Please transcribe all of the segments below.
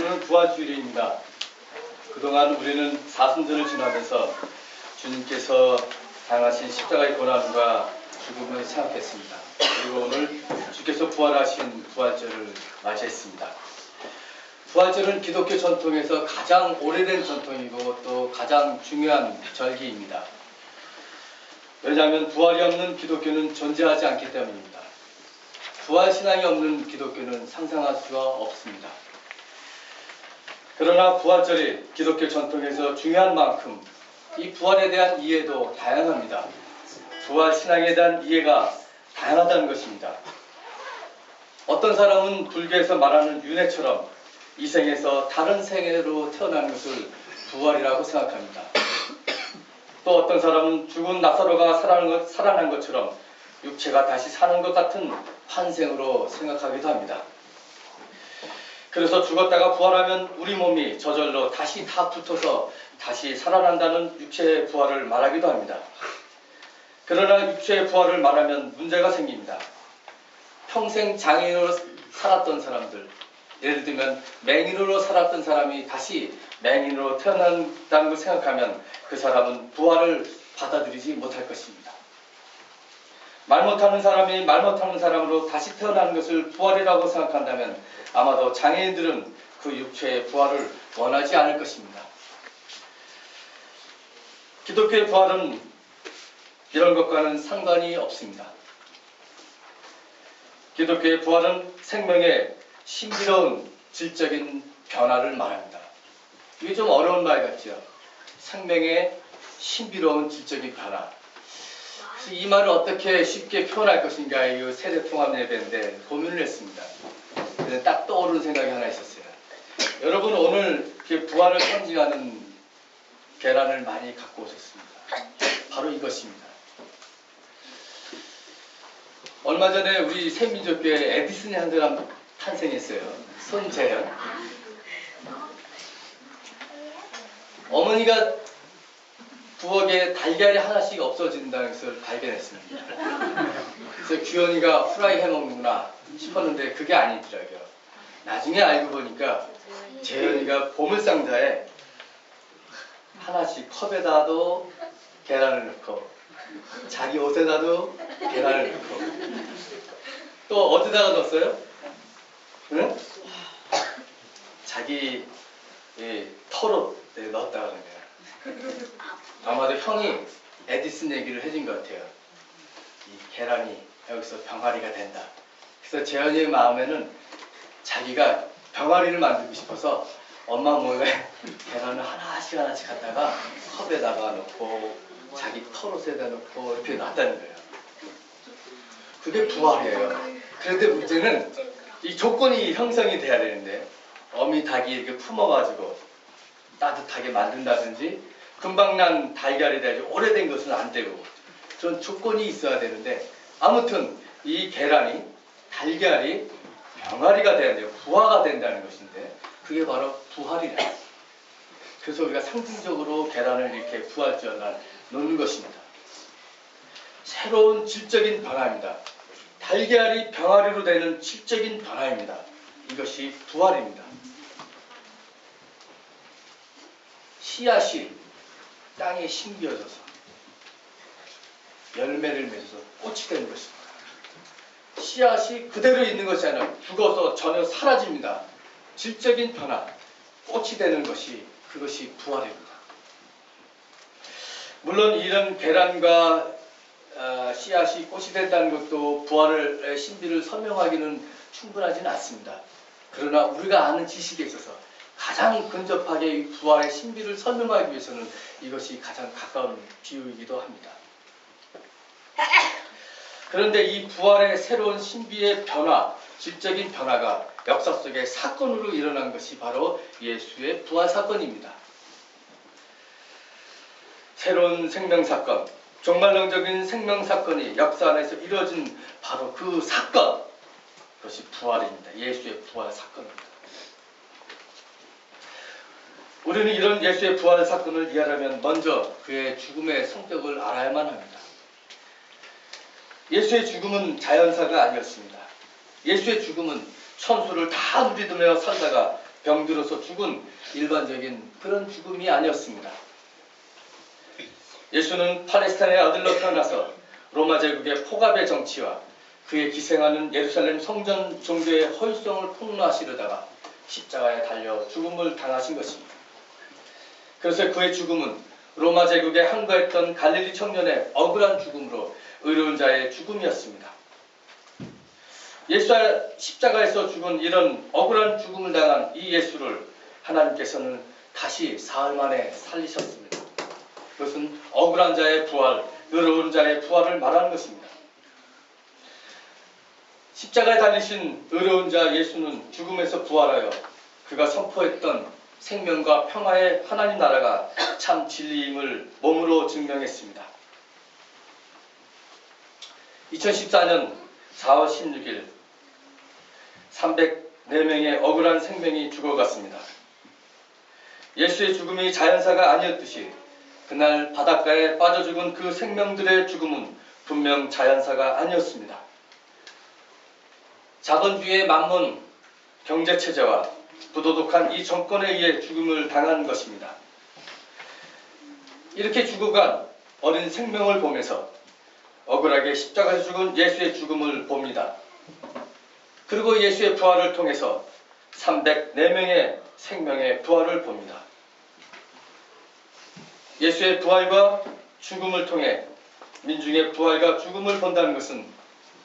오늘은 부활주일입니다. 그동안 우리는 사순절을 지나면서 주님께서 당하신 십자가의 고난과 죽음을 생각했습니다. 그리고 오늘 주께서 부활하신 부활절을 맞이했습니다. 부활절은 기독교 전통에서 가장 오래된 전통이고 또 가장 중요한 절기입니다. 왜냐하면 부활이 없는 기독교는 존재하지 않기 때문입니다. 부활신앙이 없는 기독교는 상상할 수가 없습니다. 그러나 부활절이 기독교 전통에서 중요한 만큼 이 부활에 대한 이해도 다양합니다. 부활신앙에 대한 이해가 다양하다는 것입니다. 어떤 사람은 불교에서 말하는 윤회처럼 이 생에서 다른 생애로 태어나는 것을 부활이라고 생각합니다. 또 어떤 사람은 죽은 나사로가 살아난 것처럼 육체가 다시 사는 것 같은 환생으로 생각하기도 합니다. 그래서 죽었다가 부활하면 우리 몸이 저절로 다시 다 붙어서 다시 살아난다는 육체의 부활을 말하기도 합니다. 그러나 육체의 부활을 말하면 문제가 생깁니다. 평생 장애인으로 살았던 사람들, 예를 들면 맹인으로 살았던 사람이 다시 맹인으로 태어난다는 걸 생각하면 그 사람은 부활을 받아들이지 못할 것입니다. 말 못하는 사람이 말 못하는 사람으로 다시 태어나는 것을 부활이라고 생각한다면 아마도 장애인들은 그 육체의 부활을 원하지 않을 것입니다. 기독교의 부활은 이런 것과는 상관이 없습니다. 기독교의 부활은 생명의 신비로운 질적인 변화를 말합니다. 이게 좀 어려운 말 같죠? 생명의 신비로운 질적인 변화. 이 말을 어떻게 쉽게 표현할 것인가 이 세대통합예배인데 고민을 했습니다. 그래서 딱 떠오르는 생각이 하나 있었어요. 여러분 오늘 부활을 상징하는 계란을 많이 갖고 오셨습니다. 바로 이것입니다. 얼마 전에 우리 새민족교회 에디슨이 한 사람 탄생했어요. 손재현. 어머니가 부엌에 달걀이 하나씩 없어진다는 것을 발견했습니다. 그래서 규현이가 후라이 해먹는구나 싶었는데 그게 아니더라고요. 나중에 알고 보니까 재현이가 보물상자에 하나씩 컵에다도 계란을 넣고 자기 옷에다도 계란을 넣고 또 어디다가 넣었어요? 응? 자기 털옷에 넣었다고 하는 거예요. 아마도 형이 에디슨 얘기를 해준 것 같아요. 이 계란이 여기서 병아리가 된다. 그래서 재현이의 마음에는 자기가 병아리를 만들고 싶어서 엄마 몰래 계란을 하나씩 갖다가 컵에다가 넣고 자기 털옷에다 넣고 이렇게 놨다는 거예요. 그게 부활이에요. 그런데 문제는 이 조건이 형성이 돼야 되는데 어미 닭이 이렇게 품어가지고 따뜻하게 만든다든지 금방 난 달걀이 돼야지 오래된 것은 안 되고 전 조건이 있어야 되는데 아무튼 이 계란이 달걀이 병아리가 돼야 돼요. 부화가 된다는 것인데 그게 바로 부활이라. 그래서 우리가 상징적으로 계란을 이렇게 부활절날 놓는 것입니다. 새로운 질적인 변화입니다. 달걀이 병아리로 되는 질적인 변화입니다. 이것이 부활입니다. 씨앗이 땅에 심겨져서 열매를 맺어서 꽃이 되는 것입니다. 씨앗이 그대로 있는 것이 아니라 죽어서 전혀 사라집니다. 질적인 변화, 꽃이 되는 것이 그것이 부활입니다. 물론 이런 계란과 씨앗이 꽃이 된다는 것도 부활의 신비를 설명하기는 충분하지는 않습니다. 그러나 우리가 아는 지식에 있어서 가장 근접하게 이 부활의 신비를 설명하기 위해서는 이것이 가장 가까운 비유이기도 합니다. 그런데 이 부활의 새로운 신비의 변화, 질적인 변화가 역사 속에 사건으로 일어난 것이 바로 예수의 부활 사건입니다. 새로운 생명사건, 종말론적인 생명사건이 역사 안에서 이루어진 바로 그 사건, 그것이 부활입니다. 예수의 부활 사건입니다. 우리는 이런 예수의 부활 사건을 이해하려면 먼저 그의 죽음의 성격을 알아야만 합니다. 예수의 죽음은 자연사가 아니었습니다. 예수의 죽음은 천수를 다 누리며 살다가 병들어서 죽은 일반적인 그런 죽음이 아니었습니다. 예수는 팔레스타인의 아들로 태어나서 로마 제국의 포갑의 정치와 그의 기생하는 예루살렘 성전 종교의 허위성을 폭로하시려다가 십자가에 달려 죽음을 당하신 것입니다. 그래서 그의 죽음은 로마 제국에 항거했던 갈릴리 청년의 억울한 죽음으로 의로운 자의 죽음이었습니다. 예수가 십자가에서 죽은 이런 억울한 죽음을 당한 이 예수를 하나님께서는 다시 사흘 만에 살리셨습니다. 그것은 억울한 자의 부활, 의로운 자의 부활을 말하는 것입니다. 십자가에 달리신 의로운 자 예수는 죽음에서 부활하여 그가 선포했던 생명과 평화의 하나님 나라가 참 진리임을 몸으로 증명했습니다. 2014년 4월 16일 304명의 억울한 생명이 죽어갔습니다. 예수의 죽음이 자연사가 아니었듯이 그날 바닷가에 빠져 죽은 그 생명들의 죽음은 분명 자연사가 아니었습니다. 자본주의의 만문, 경제체제와 부도덕한 이 정권에 의해 죽음을 당한 것입니다. 이렇게 죽어간 어린 생명을 보면서 억울하게 십자가에서 죽은 예수의 죽음을 봅니다. 그리고 예수의 부활을 통해서 304명의 생명의 부활을 봅니다. 예수의 부활과 죽음을 통해 민중의 부활과 죽음을 본다는 것은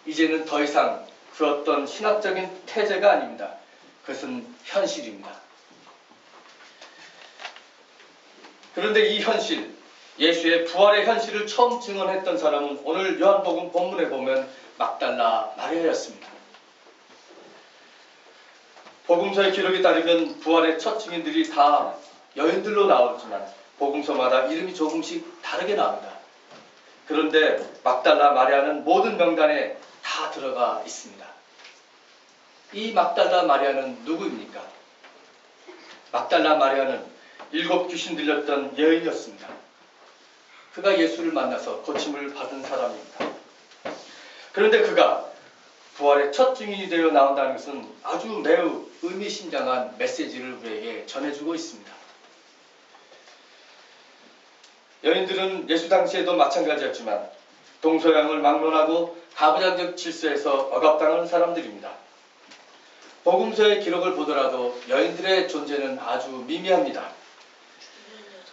이제는 더 이상 그 어떤 신학적인 태제가 아닙니다. 그것은 현실입니다. 그런데 이 현실, 예수의 부활의 현실을 처음 증언했던 사람은 오늘 요한복음 본문에 보면 막달라 마리아였습니다. 복음서의 기록에 따르면 부활의 첫 증인들이 다 여인들로 나오지만 복음서마다 이름이 조금씩 다르게 나옵니다. 그런데 막달라 마리아는 모든 명단에 다 들어가 있습니다. 이 막달라 마리아는 누구입니까? 막달라 마리아는 7 귀신 들렸던 여인이었습니다. 그가 예수를 만나서 고침을 받은 사람입니다. 그런데 그가 부활의 첫 증인이 되어 나온다는 것은 아주 매우 의미심장한 메시지를 우리에게 전해주고 있습니다. 여인들은 예수 당시에도 마찬가지였지만 동서양을 막론하고 가부장적 질서에서 억압당하는 사람들입니다. 복음서의 기록을 보더라도 여인들의 존재는 아주 미미합니다.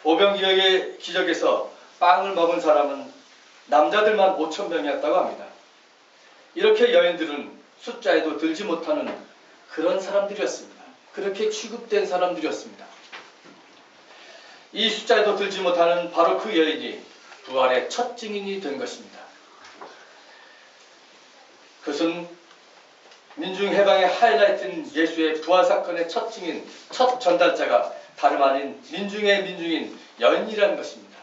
오병이어의 기적에서 빵을 먹은 사람은 남자들만 5,000명이었다고 합니다. 이렇게 여인들은 숫자에도 들지 못하는 그런 사람들이었습니다. 그렇게 취급된 사람들이었습니다. 이 숫자에도 들지 못하는 바로 그 여인이 부활의 첫 증인이 된 것입니다. 그것은 민중해방의 하이라이트인 예수의 부활 사건의 첫 증인, 첫 전달자가 다름 아닌 민중의 민중인 여인이라는 것입니다.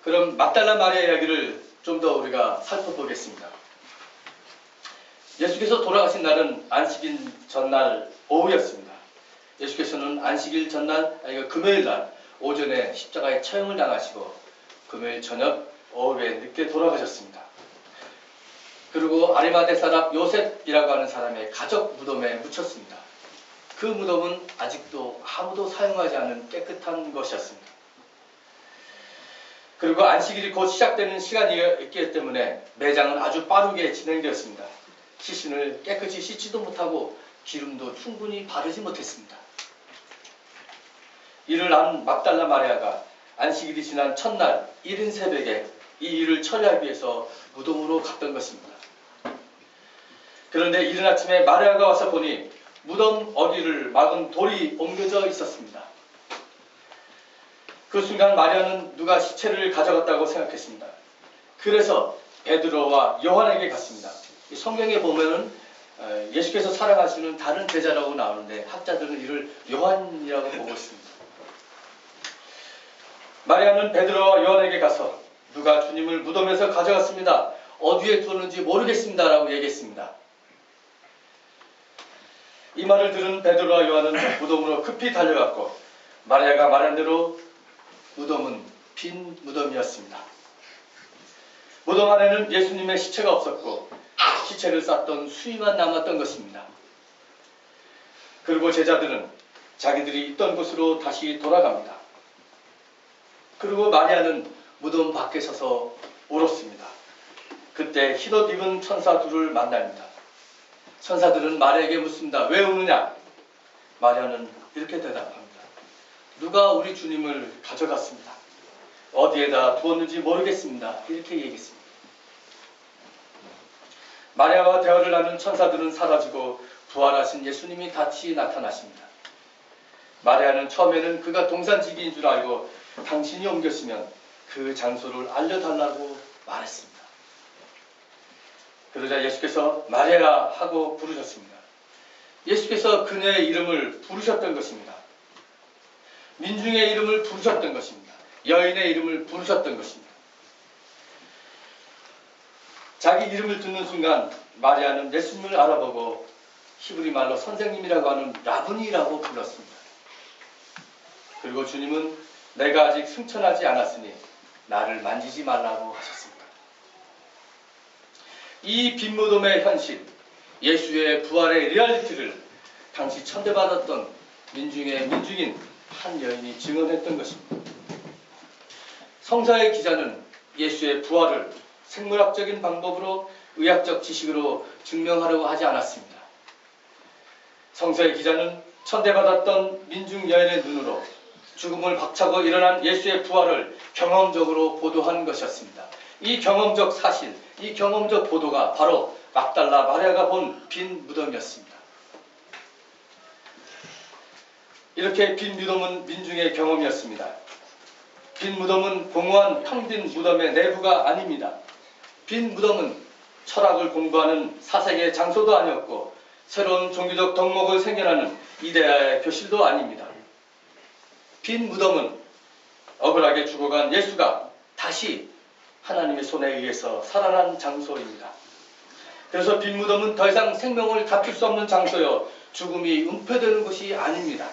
그럼 막달라 마리아 이야기를 좀 더 우리가 살펴보겠습니다. 예수께서 돌아가신 날은 안식일 전날 오후였습니다. 예수께서는 안식일 전날, 금요일 날 오전에 십자가에 처형을 당하시고 금요일 저녁 오후에 늦게 돌아가셨습니다. 그리고 아리마대 사람 요셉이라고 하는 사람의 가족 무덤에 묻혔습니다. 그 무덤은 아직도 아무도 사용하지 않은 깨끗한 것이었습니다. 그리고 안식일이 곧 시작되는 시간이었기 때문에 매장은 아주 빠르게 진행되었습니다. 시신을 깨끗이 씻지도 못하고 기름도 충분히 바르지 못했습니다. 이를 안 막달라 마리아가 안식일이 지난 첫날 이른 새벽에 이 일을 처리하기 위해서 무덤으로 갔던 것입니다. 그런데 이른 아침에 마리아가 와서 보니 무덤 어귀를 막은 돌이 옮겨져 있었습니다. 그 순간 마리아는 누가 시체를 가져갔다고 생각했습니다. 그래서 베드로와 요한에게 갔습니다. 성경에 보면은 예수께서 사랑하시는 다른 제자라고 나오는데 학자들은 이를 요한이라고 보고 있습니다. 마리아는 베드로와 요한에게 가서 누가 주님을 무덤에서 가져갔습니다. 어디에 두었는지 모르겠습니다. 라고 얘기했습니다. 이 말을 들은 베드로와 요한은 무덤으로 급히 달려갔고 마리아가 말한 대로 무덤은 빈 무덤이었습니다. 무덤 안에는 예수님의 시체가 없었고 시체를 쌌던 수위만 남았던 것입니다. 그리고 제자들은 자기들이 있던 곳으로 다시 돌아갑니다. 그리고 마리아는 무덤 밖에 서서 울었습니다. 그때 흰옷 입은 천사 둘을 만납니다. 천사들은 마리아에게 묻습니다. 왜 우느냐? 마리아는 이렇게 대답합니다. 누가 우리 주님을 가져갔습니다. 어디에다 두었는지 모르겠습니다. 이렇게 얘기했습니다. 마리아와 대화를 나눈 천사들은 사라지고 부활하신 예수님이 다시 나타나십니다. 마리아는 처음에는 그가 동산지기인 줄 알고 당신이 옮겼으면 그 장소를 알려달라고 말했습니다. 그러자 예수께서 마리아 하고 부르셨습니다. 예수께서 그녀의 이름을 부르셨던 것입니다. 민중의 이름을 부르셨던 것입니다. 여인의 이름을 부르셨던 것입니다. 자기 이름을 듣는 순간 마리아는 예수님을 알아보고 히브리 말로 선생님이라고 하는 라브니라고 불렀습니다. 그리고 주님은 내가 아직 승천하지 않았으니 나를 만지지 말라고 하셨습니다. 이 빈 무덤의 현실, 예수의 부활의 리얼리티를 당시 천대받았던 민중의 민중인 한 여인이 증언했던 것입니다. 성서의 기자는 예수의 부활을 생물학적인 방법으로 의학적 지식으로 증명하려고 하지 않았습니다. 성서의 기자는 천대받았던 민중 여인의 눈으로 죽음을 박차고 일어난 예수의 부활을 경험적으로 보도한 것이었습니다. 이 경험적 사실, 이 경험적 보도가 바로 막달라 마리아가 본 빈 무덤이었습니다. 이렇게 빈 무덤은 민중의 경험이었습니다. 빈 무덤은 공허한 텅빈 무덤의 내부가 아닙니다. 빈 무덤은 철학을 공부하는 사색의 장소도 아니었고 새로운 종교적 덕목을 생겨나는 이데아의 교실도 아닙니다. 빈 무덤은 억울하게 죽어간 예수가 다시 하나님의 손에 의해서 살아난 장소입니다. 그래서 빈 무덤은 더 이상 생명을 다툴 수 없는 장소여 죽음이 은폐되는 곳이 아닙니다.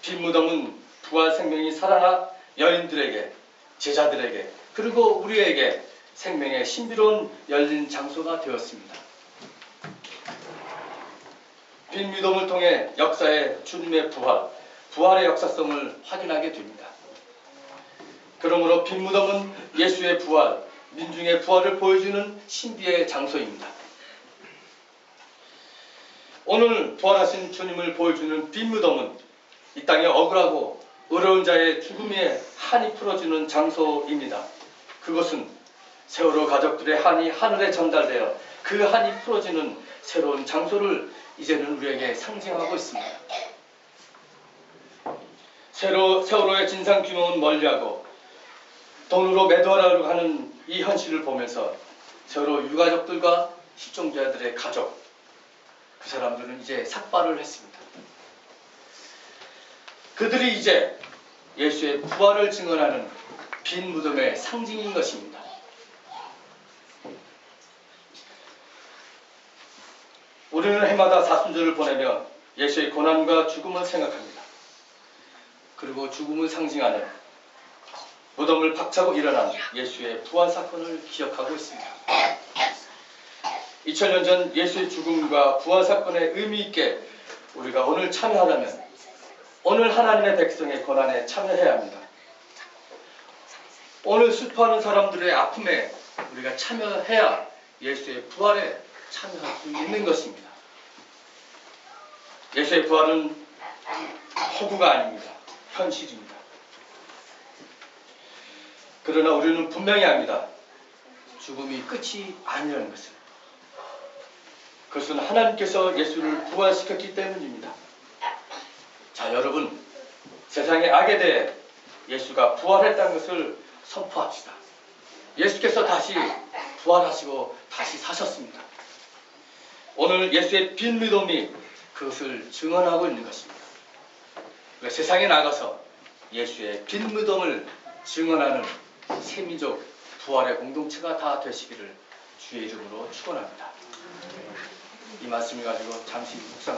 빈 무덤은 부활 생명이 살아나 여인들에게, 제자들에게, 그리고 우리에게 생명의 신비로운 열린 장소가 되었습니다. 빈 무덤을 통해 역사의 주님의 부활의 역사성을 확인하게 됩니다. 그러므로 빈 무덤은 예수의 부활, 민중의 부활을 보여주는 신비의 장소입니다. 오늘 부활하신 주님을 보여주는 빈 무덤은 이 땅에 억울하고 어려운 자의 죽음의 한이 풀어지는 장소입니다. 그것은 세월호 가족들의 한이 하늘에 전달되어 그 한이 풀어지는 새로운 장소를 이제는 우리에게 상징하고 있습니다. 세월호의 진상 규모는 멀리하고 돈으로 매도하려고 하는 이 현실을 보면서 세월호 유가족들과 실종자들의 가족, 그 사람들은 이제 삭발을 했습니다. 그들이 이제 예수의 부활을 증언하는 빈 무덤의 상징인 것입니다. 우리는 해마다 사순절을 보내며 예수의 고난과 죽음을 생각합니다. 그리고 죽음을 상징하는 무덤을 박차고 일어난 예수의 부활 사건을 기억하고 있습니다. 2000년 전 예수의 죽음과 부활 사건에 의미 있게 우리가 오늘 참여하려면 오늘 하나님의 백성의 고난에 참여해야 합니다. 오늘 슬퍼하는 사람들의 아픔에 우리가 참여해야 예수의 부활에 참여할 수 있는 것입니다. 예수의 부활은 허구가 아닙니다. 현실입니다. 그러나 우리는 분명히 압니다. 죽음이 끝이 아니라는 것을. 그것은 하나님께서 예수를 부활시켰기 때문입니다. 자, 여러분, 세상의 악에 대해 예수가 부활했다는 것을 선포합시다. 예수께서 다시 부활하시고 다시 사셨습니다. 오늘 예수의 빈 무덤이 그것을 증언하고 있는 것입니다. 세상에 나가서 예수의 빈 무덤을 증언하는 세민족 부활의 공동체가 다 되시기를 주의 이름으로 축원합니다. 이 말씀을 가지고 잠시 묵상